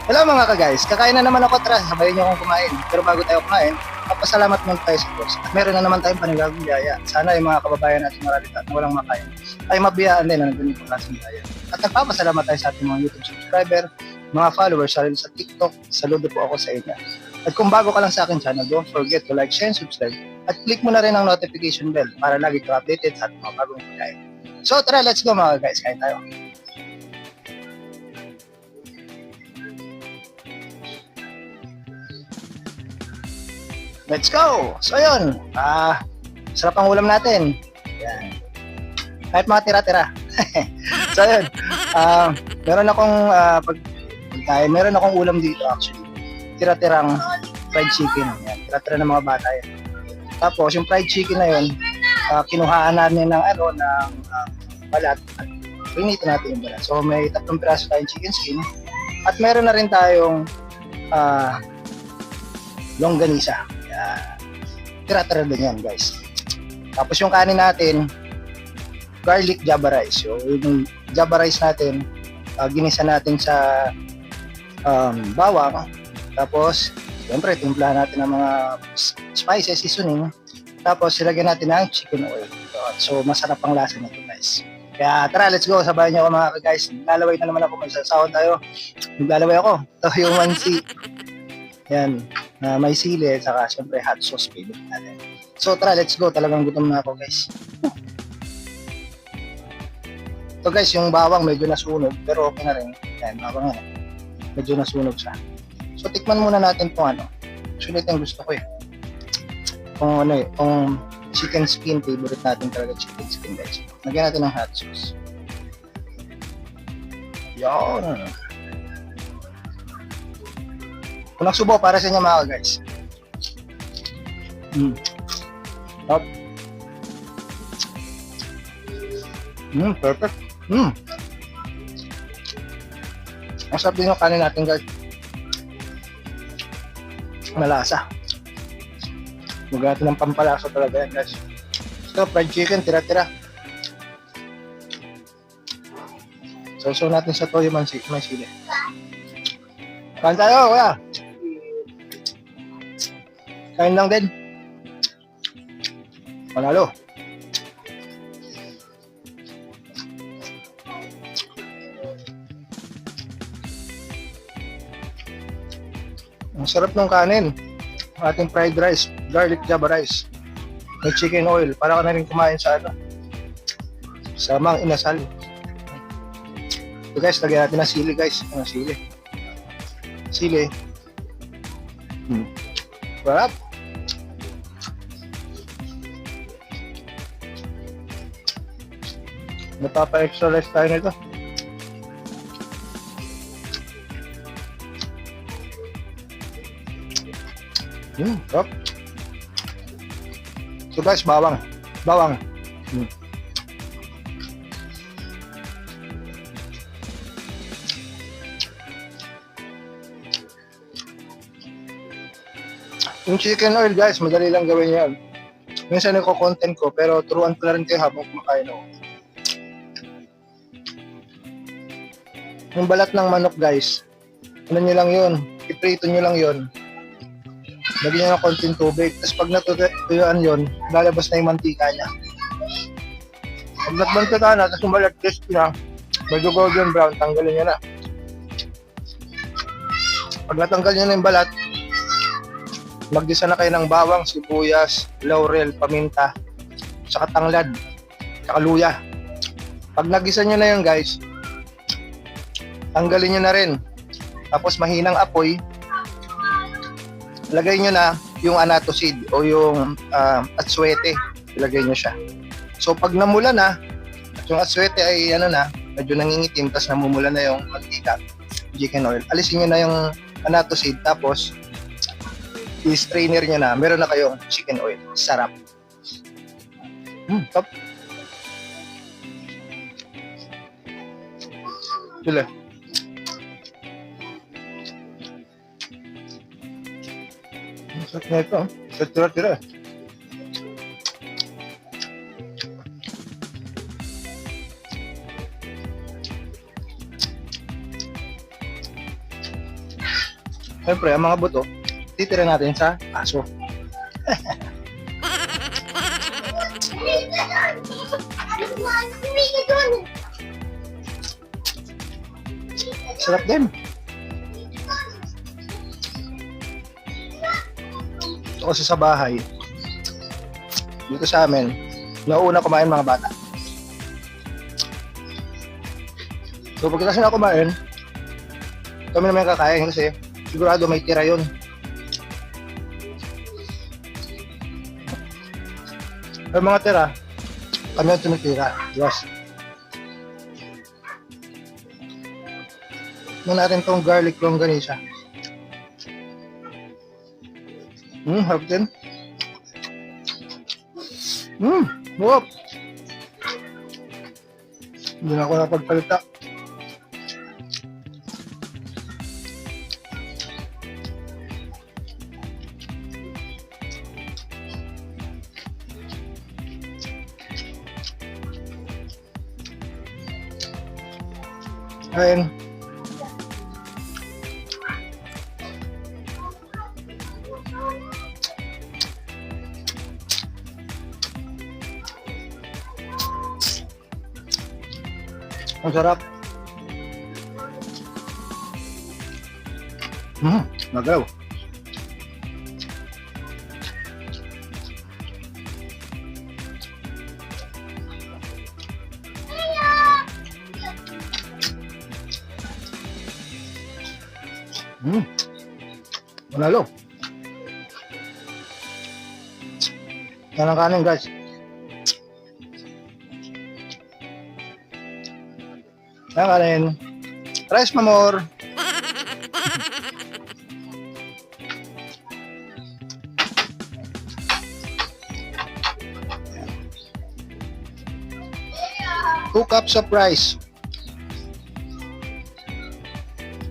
Hello mga ka-guys, kakain na naman ako, tara, sabayan niyo akong kumain. Pero bago tayo kumain, papasalamat muna tayo sa Diyos. At meron na naman tayong panibagong biyaya. Sana yung mga kababayan natin maralita na walang makain ay mabiyaan din na ganito klaseng biyaya. At nagpapasalamat tayo sa ating mga YouTube subscriber, mga followers sa rin sa TikTok. Saludo po ako sa inyo. At kung bago ka lang sa akin channel, don't forget to like, share, and subscribe. At click mo na rin ang notification bell para lagi ka updated sa ating mga bagong pagkain. So tara, let's go mga guys, kain tayo. Let's go! So yun, sarap ang ulam natin. Yan. Kahit mga tira-tira. So yun, meron akong pagkain, meron akong ulam dito actually. Tira-tirang fried chicken. Yan. Tira-tira ng mga bata yan. Tapos yung fried chicken na yun, kinuhaan namin ng balat. Pinito natin yung balat. So may 3 piraso tayong chicken skin. At meron na rin tayong longganisa. Tira-tira din yan guys. Tapos yung kanin natin, garlic java rice. So yung java rice natin, ginisa natin sa bawang. Tapos siyempre timplahan natin ng mga spices, seasoning. Tapos ilagyan natin ng chicken oil. So masarap ang lasa nito guys. Kaya tara, let's go. Sabayan niyo ako mga guys. Naglalaway na naman ako. May sasawad tayo. Naglalaway ako. Ito yung mansi. Yan. May sili at saka syempre hot sauce favorite natin. So tara, let's go. Talagang gutom na ako guys. So guys, yung bawang medyo nasunog pero okay na rin. Yan, bawang yan. Medyo nasunog siya. So tikman muna natin itong Actually ito yung gusto ko eh. Kung chicken skin, favorite natin talaga chicken skin guys. Lagyan natin ng hot sauce. Yan. Unang subo para sa inyo mga guys. Top. Perfect. Ang sarap din yung kanin natin guys. Malasa. Maganda natin ng pampalasa talaga yan guys. Ito, fried chicken, tira-tira. So natin sa toyo may sili. Kain tayo, kuya. Kain lang din. Panalo. Ang sarap ng kanin. Ating fried rice, garlic java rice. May chicken oil. Para ka na rin kumain sa sa mang inasal. So guys, lagyan natin ng sili guys. Sili. Sarap. Napapa-extra rice tayo nito. Sarap. So guys, bawang. Yung chicken oil guys, madali lang gawin yan. Minsan nagko-content ko, pero turuan ko na rin kayo habang kumakain ako. Yung balat ng manok guys, ano nyo lang yun, iprito nyo lang yun. Lagyan nyo ng konting tubig, tapos pag natutuyuan yun, lalabas na yung mantika niya. Pag nagmantika na, tapos yung balat crispy na, medyo golden brown, tanggalin nyo na. Pag natanggal nyo na yung balat, maggisa na kayo ng bawang, sibuyas, laurel, paminta, saka tanglad, saka luya. Pag nagisa nyo na yun guys, tanggalin nyo na rin. Tapos mahinang apoy, lagay nyo na yung annatto seed o yung atsuete. Ilagay nyo siya. So pag namula na, at yung atsuete ay medyo nangingitim, tapos namumula na yung mantika, chicken oil, alisin nyo na yung annatto seed, tapos i-strainer nyo na, meron na kayong chicken oil. Sarap. Top. Sila. Sarap na ito. Tira-tira. Siyempre, ang mga buto, titira natin sa aso. Sarap din. Ito kasi sa bahay, dito sa amin, nauna kumain mga bata. So pagkatapos na kumain, kami naman kakain kasi sigurado may tira yun. Yung mga tira, kami ang tumitira. Yes. Muna natin tong garlic longganisa. Harap din. Wow. Hindi na ako napagpalita. Ayun. Ang sarap. Magaw. Manalo. Yan ang kanin, guys. Yan ang kanin. Rice mamor. Two cups of rice.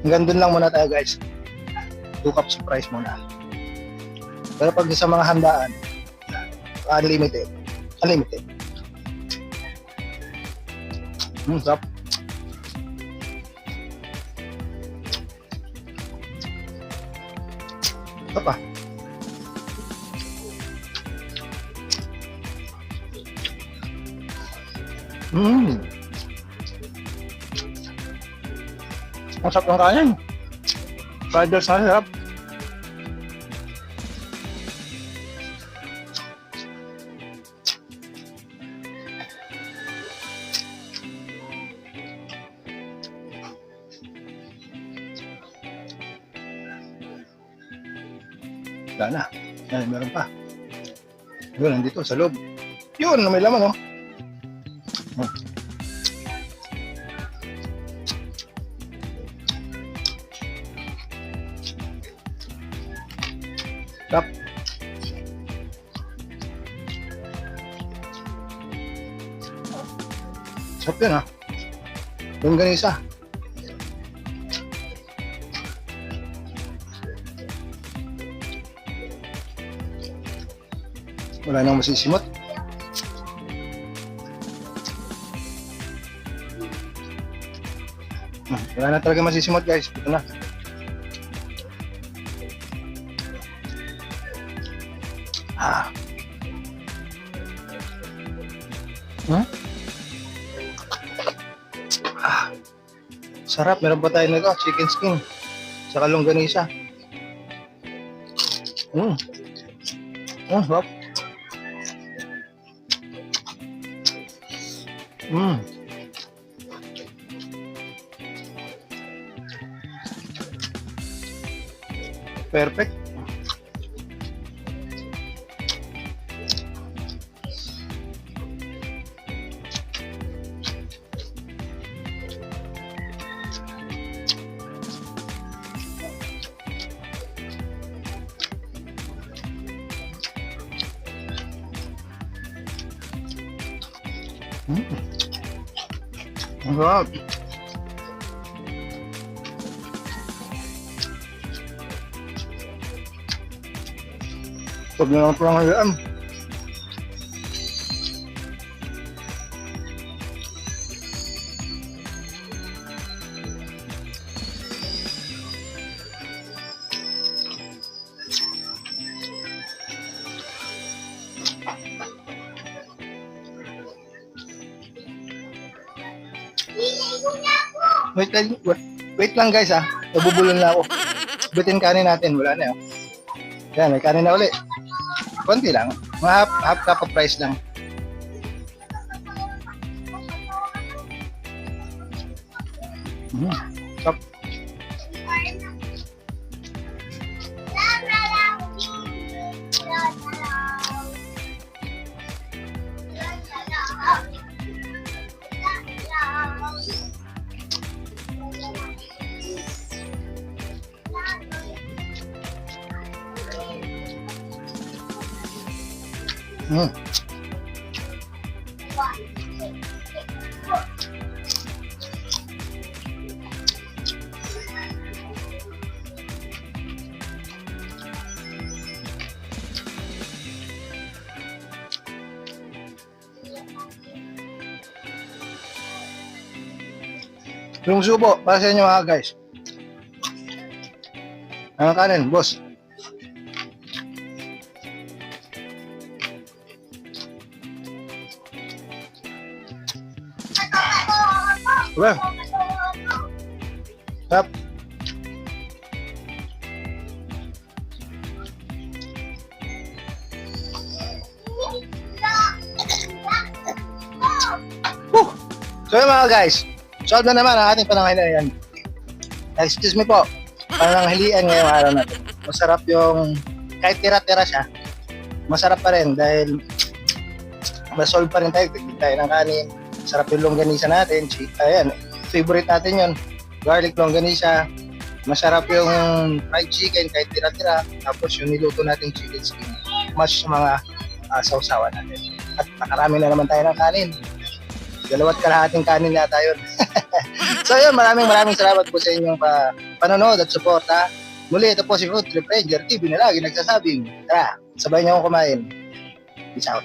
Hanggang dun lang muna tayo, guys. 2 cups of rice muna. Pero pag sa mga handaan, unlimited. Unlimited. Sarap. Sarap ah. Ang sarap ng kanin. Fried rice na sarap. Wala na. Yan, meron pa. Yun, nandito sa loob. Yun, may laman, oh. Sarap. Sarap yun, ha. Longganisa. Wala nang masisimot. Wala na talaga masisimot, guys. Ito na. Sarap. Meron pa tayo nito. Chicken skin. Saka longganisa. Sarap. Perfect. Ang sarap. Pag na lang parang hayaan. Wait lang guys ha. Nabubulol na ako. Bitin kanin natin. Wala na yun. Yan, may kanin na uli. Konti lang. Mga half cup of rice lang. Stop. Yung subo, para sa inyo mga guys. Ano kanin, boss? Well, tap. So yun mga guys, solve na naman ang ating pananghalian. Excuse me po, pananghalian ngayong araw natin. Masarap yung, kahit tira-tira siya, masarap pa rin dahil masolve pa rin tayo, tigil tayo ng kanin. Sarap yung longganisa natin. Ayan, favorite natin yun. Garlic longganisa. Masarap yung fried chicken kahit tira-tira. Tapos yung niluto natin chicken skin. Match sa mga sausawan natin. At nakarami na naman tayo ng kanin. 2 kalahating kanin na tayo. So yun, maraming salamat po sa inyong panonood at suporta. Muli, ito po si Food Trip Ranger TV na lagi nagsasabing, tara, sabay niyo akong kumain. Peace out.